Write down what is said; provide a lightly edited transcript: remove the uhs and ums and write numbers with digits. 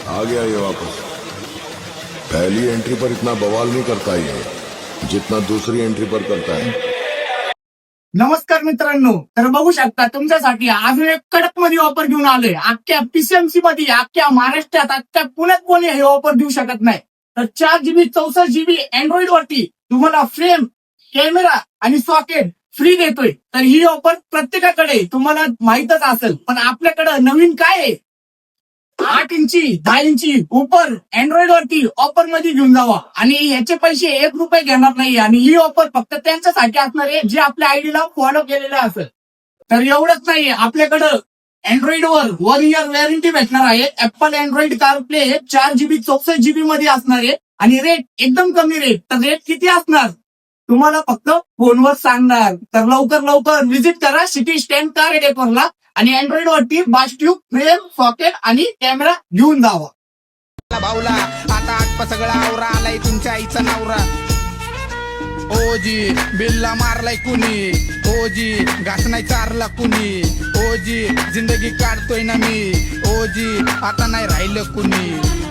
आ गया ये वापस। पहली एंट्री पर इतना बवाल नहीं करता ये जितना दूसरी एंट्री पर करता है। नमस्कार मित्रांनो, तर बघू शकता तुमच्यासाठी अजून एक कडक मध्ये ऑफर घेऊन आलोय। अख्ख्या पीसीएमसी मध्ये, अख्ख्या महाराष्ट्रात, अख्ख्या पुण्यात कोणी हे ऑफर देऊ शकत नाही। तर 4 GB 64 GB अँड्रॉइड वरती तुम्हाला फ्रेम, कॅमेरा आणि सॉकेट फ्री देतोय। तर ही ऑफर प्रत्येकाकडे तुम्हाला माहितच असेल, पण आपल्याकडे नवीन काय आहे, 8 इंची 10 इंची उपर अँड्रॉइड वरती ऑफर मध्ये घेऊन जावा आणि याचे पैसे 1 रुपये घेणार नाही। आणि ही ऑफर फक्त त्यांच्यासाठी असणार आहे जे आपल्या आयडीला फॉलो केलेलं असेल। तर एवढंच नाही, आपल्याकडं अँड्रॉइड वर 1 इयर वॉरंटी भेटणार आहे। Apple Android CarPlay 4 GB 64 GB मध्ये असणार आहे आणि रेट एकदम कमी रेट। तर रेट किती असणार तुम्हाला फक्त फोनवर सांगणार। तर लवकर व्हिजिट करा सिटी स्टँड कार डेपोरला आणि अँड्रॉइड वरती बास्ट्यूब, फ्रेम, सॉकेट आणि कॅमेरा घेऊन जावा। भाऊला आता आटपा सगळा आवरा आलाय तुमच्या आईचा नवरा। ओजी बिल्ला मारलाय कुणी, ओजी घास नाही चारला कुणी, ओजी जिंदगी काढतोय ना मी, ओजी आता नाही राहिलं कुणी।